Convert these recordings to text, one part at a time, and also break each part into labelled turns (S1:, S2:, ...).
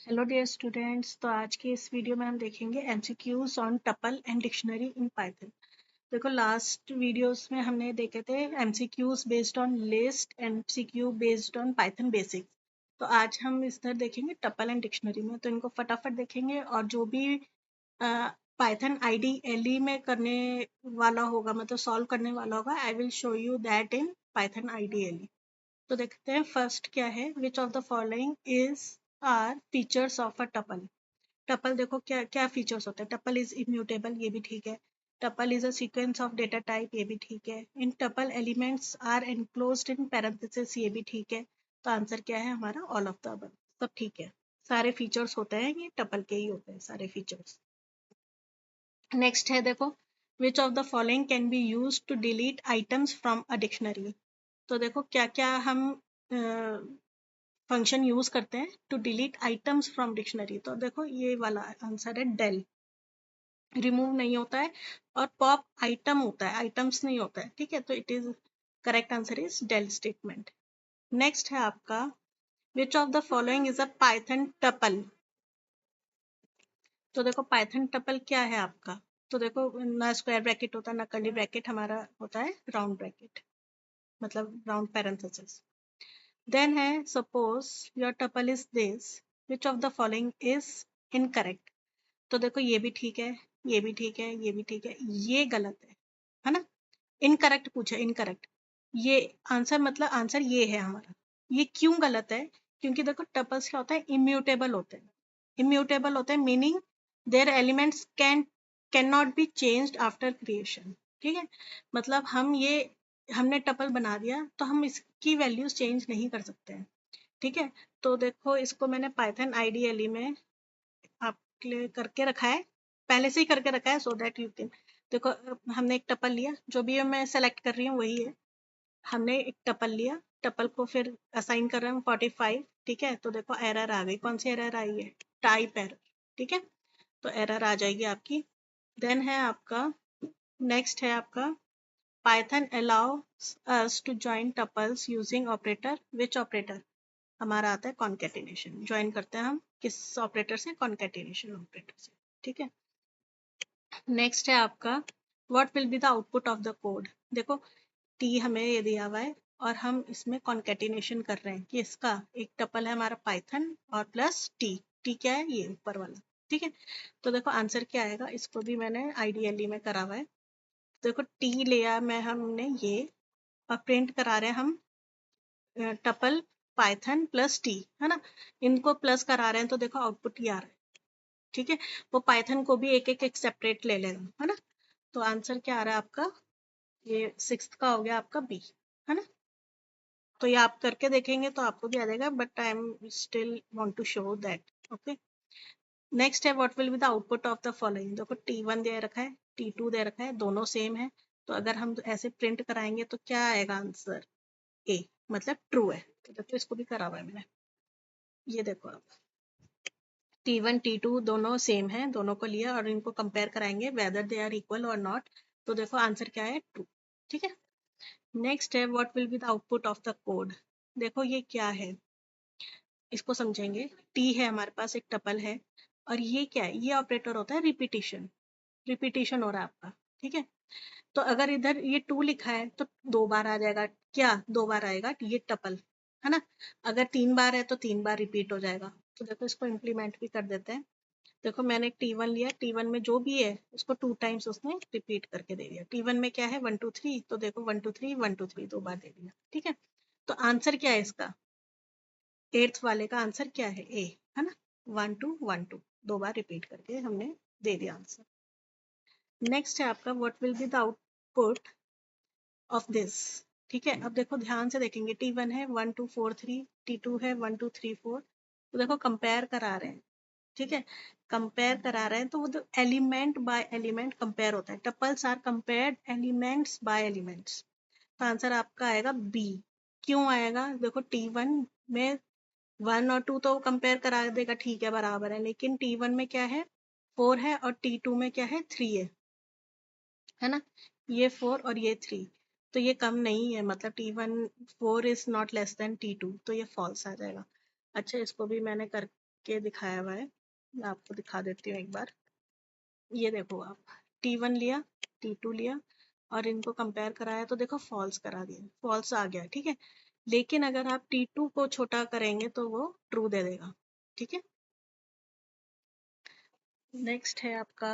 S1: Hello dear students. तो आज की इस वीडियो में हम देखेंगे MCQs on tuple and dictionary in Python. देखो लास्ट वीडियोस में हमने देखे थे MCQs based on list, MCQ based on Python basics. तो आज हम इधर देखेंगे टपल एंड डिक्शनरी में। तो इनको फटाफट देखेंगे और जो भी पाइथन आईडीएलई में करने वाला होगा, मतलब सॉल्व करने वाला होगा, I will show you that in Python IDLE. तो देखते हैं फर्स्ट क्या है। Which of the following is are features of a tuple. Tuple देखो क्या क्या फीचर्स होते हैं। टपल इज इम्यूटेबल, ये भी ठीक है। Tuple is a sequence of data type, ये भी ठीक है। In tuple elements are enclosed in parenthesis, ये भी ठीक है। तो आंसर क्या है हमारा? All of the above. सब ठीक है, सारे फीचर्स होते हैं, ये टपल के ही होते हैं सारे फीचर्स। नेक्स्ट है देखो, which of the following can be use to delete items from a dictionary. तो देखो क्या क्या हम फंक्शन यूज करते हैं to delete items from dictionary. तो देखो ये वाला आंसर है डेल, रिमूव नहीं होता है। और पॉप आइटम होता है, आइटम्स नहीं होता है, ठीक है। तो it is correct answer is del statement. Next है आपका, which of the following is a Python tuple. तो देखो पाइथन टपल क्या है आपका। तो देखो ना स्क्वायर ब्रैकेट होता है ना कर्ली ब्रैकेट, हमारा होता है राउंड ब्रैकेट, मतलब राउंड पैरेंथेसिस। देन है suppose your tuple is this, which of the following is incorrect. तो देखो ये भी ठीक है, ये भी ठीक है, ये भी ठीक है, ये गलत है ना। इनकरेक्ट पूछे, इनकरेक्ट। ये आंसर मतलब आंसर ये है हमारा। ये क्यों गलत है? क्योंकि देखो टपल्स क्या होता है, इम्यूटेबल होते हैं। इम्यूटेबल होते हैं meaning their elements can not be changed after creation, ठीक है। मतलब हमने टपल बना दिया तो हम इसकी वैल्यूज चेंज नहीं कर सकते हैं, ठीक है। तो देखो इसको मैंने पाइथन आईडीएलई में आपके लिए करके रखा है, पहले से ही करके रखा है, सो दैट यू कैन। देखो हमने एक टपल लिया, जो भी मैं सेलेक्ट कर रही हूँ वही है। हमने एक टपल लिया, टपल को फिर असाइन कर रहे हैं 45, ठीक है। तो देखो एरर आ गई, कौन सी एरर आई है? टाइप एरर, ठीक है। तो एरर आ जाएगी आपकी। देन है आपका, नेक्स्ट है आपका, Python allows us to join tuples using operator, which operator? हमारा आता है कॉन्केटिनेशन। ज्वाइन करते हैं हम किस ऑपरेटर से? कॉन्केटिनेशन ऑपरेटर से, ठीक है। नेक्स्ट है आपका, what will be the output of the code. देखो टी हमें ये दिया हुआ है और हम इसमें कॉन्केटिनेशन कर रहे हैं कि इसका एक टपल है हमारा पाइथन और प्लस टी। टी क्या है? ये ऊपर वाला, ठीक है। तो देखो आंसर क्या आएगा, इसको भी मैंने आईडीएलई में करा हुआ है। देखो टी लिया मैं हमने ये, और प्रिंट करा रहे हैं हम टपल पाइथन प्लस टी, है ना। इनको प्लस करा रहे हैं तो देखो आउटपुट ये आ रहा है, ठीक है। वो पाइथन को भी एक एक एक सेपरेट ले लेगा, है ना। तो आंसर क्या आ रहा है आपका? ये सिक्स्थ का हो गया आपका बी, है ना। तो ये आप करके देखेंगे तो आपको भी आ जाएगा, but I am still want to show that, okay. Next है, what will be the output of the following. देखो T1 दे रखा है, T2 दे रखा है, दोनों सेम है। तो अगर हम ऐसे प्रिंट कराएंगे तो क्या आएगा आंसर? ए, मतलब ट्रू है। तो देखो इसको भी करा हुआ है मैंने, ये देखो आप, T1 T2 दोनों सेम है, दोनों को लिया और इनको कंपेयर कराएंगे वेदर दे आर इक्वल और नॉट। तो देखो आंसर क्या है? ट्रू, ठीक है। नेक्स्ट है, what will be the output of the code. देखो ये क्या है, इसको समझेंगे। टी है हमारे पास, एक टपल है, और ये क्या है? ये ऑपरेटर होता है रिपीटिशन, रिपीटिशन हो रहा है आपका, ठीक है। तो अगर इधर ये टू लिखा है तो 2 बार आ जाएगा, क्या 2 बार आएगा ये टपल, है ना। अगर 3 बार है तो 3 बार रिपीट हो जाएगा। तो देखो इसको इम्प्लीमेंट भी कर देते हैं। देखो मैंने T1 लिया, T1 में जो भी है उसको 2 टाइम्स उसने रिपीट करके दे दिया। T1 में क्या है? 1 2 3, तो देखो 1 2 3 1 2 3 2 बार दे दिया, ठीक है। तो आंसर क्या है इसका? एट्थ वाले का आंसर क्या है? ए, है ना। 1 2 1 2 2 बार रिपीट करके हमने दे दिया आंसर। नेक्स्ट है आपका, what will be the output of this, ठीक है। अब देखो ध्यान से देखेंगे, T1 है 1 2 4 3, T2 है 1 2 3 4। तो देखो कंपेयर करा रहे हैं, ठीक है। कंपेयर करा रहे हैं तो वो तो एलिमेंट बाय एलिमेंट कंपेयर होता है। Tuples are compared elements by elements. तो आंसर आपका आएगा बी। क्यों आएगा? देखो T1 में 1 और 2 तो कंपेयर करा देगा, ठीक है, बराबर है। लेकिन T1 में क्या है? 4 है, और T2 में क्या है? 3 है ना। ये 4 और ये 3, तो ये कम नहीं है, मतलब T1 4 is not less than T2, तो ये फॉल्स आ जाएगा। अच्छा इसको भी मैंने कर के दिखाया हुआ है, मैं आपको दिखा देती हूँ एक बार। ये देखो आप, T1 लिया, T2 लिया और इनको कंपेयर कराया तो देखो फॉल्स करा दिया, फॉल्स आ गया, ठीक है। लेकिन अगर आप T2 को छोटा करेंगे तो वो ट्रू दे देगा, ठीक है। नेक्स्ट है आपका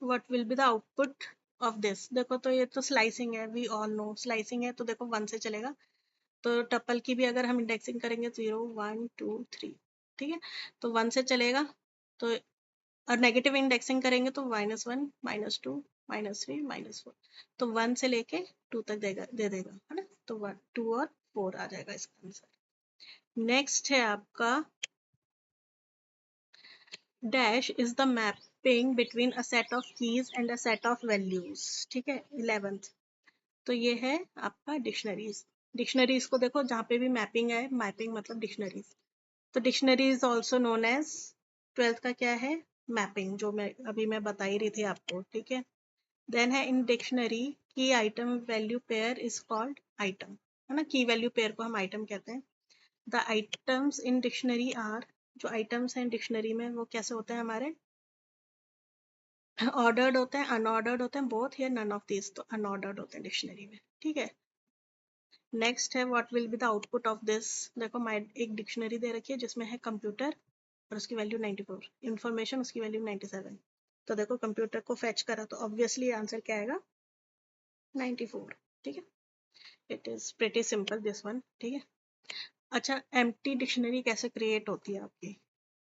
S1: what will be the output of this. देखो तो ये तो स्लाइसिंग है, वी ऑल नो स्लाइसिंग है, तो देखो 1 से चलेगा। तो टपल की भी अगर हम इंडेक्सिंग करेंगे 0 1 2 3, ठीक है, तो 1 से चलेगा। तो और नेगेटिव इंडेक्सिंग करेंगे तो -1 -2 -3 -4, तो 1 से लेके 2 तक दे देगा, है ना। तो 1 2 और 4 आ जाएगा इसका आंसर। नेक्स्ट है आपका dash is the mapping between a set of keys and a set of values, ठीक है, 11th। तो ये है आपका डिक्शनरीज। डिक्शनरीज को देखो जहाँ पे भी मैपिंग है, मैपिंग मतलब डिक्शनरीज। तो dictionary is also known as 12th का क्या है, मैपिंग, जो मैं बता ही रही थी आपको, ठीक है। देन है इन डिक्शनरी की item value pair is called item, है ना, की वैल्यू पेयर को हम आइटम कहते हैं। The items in dictionary are, जो आइटम्स हैं डिक्शनरी में वो कैसे होते हैं हमारे, ऑर्डर्ड होते हैं, अनऑर्डर्ड होते हैं, बोथ या नन ऑफ दिस, तो अनऑर्डर्ड होते हैं डिक्शनरी में, ठीक है। नेक्स्ट है what will be the output of this. देखो एक डिक्शनरी दे रखी है जिसमें है कंप्यूटर और उसकी वैल्यू 94, इंफॉर्मेशन उसकी वैल्यू 97। तो देखो कंप्यूटर को फेच करा तो ऑब्वियसली आंसर क्या आएगा, 94, ठीक है। It is pretty simple this one, ठीक है। अच्छा, एम्प्टी डिक्शनरी कैसे क्रिएट होती है आपकी,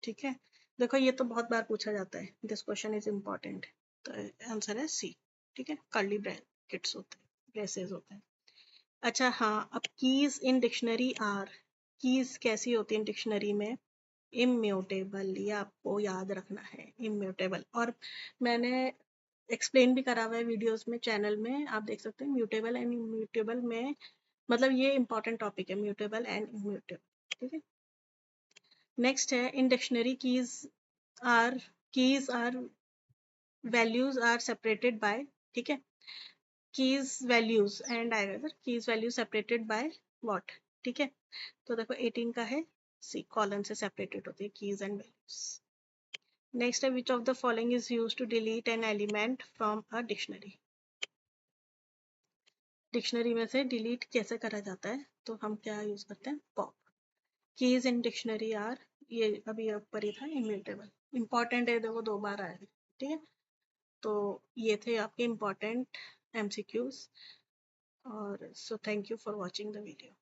S1: ठीक है। देखो ये तो बहुत बार पूछा जाता है, दिस क्वेश्चन इज इम्पोर्टेंट। तो आंसर है सी, ठीक है, कर्ली ब्रैकेट्स होते हैं, ब्रेसेस होते हैं। अच्छा हाँ, अब keys in dictionary are, keys कैसी होती है डिक्शनरी में, इम्यूटेबल, ये आपको याद रखना है, इम्यूटेबल। और मैंने एक्सप्लेन भी करा हुआ है वीडियोस में, चैनल में आप देख सकते हैं, म्यूटेबल एंड इम्यूटेबल में, मतलब ये इंपॉर्टेंट टॉपिक है, म्यूटेबल एंड इम्यूटेबल, ठीक है। नेक्स्ट है in dictionary keys are values are separated by, ठीक है, कीज वैल्यूज एंड आएगा keys value separated by what, ठीक है। तो देखो 18 का है सी, कॉलन से सेपरेटेड होती है कीज एंड वैल्यूज। नेक्स्ट है which of the following is use to delete an element from a dictionary. Dictionary में से डिलीट कैसे करा जाता है, तो हम क्या यूज करते हैं, pop. Keys in dictionary are, ये अभी ऊपर ही था, इम्यूटेबल, इंपॉर्टेंट है, देखो 2 बार आएगा, ठीक है। तो ये थे आपके इम्पॉर्टेंट एमसीक्यूज, और so thank you for watching the video.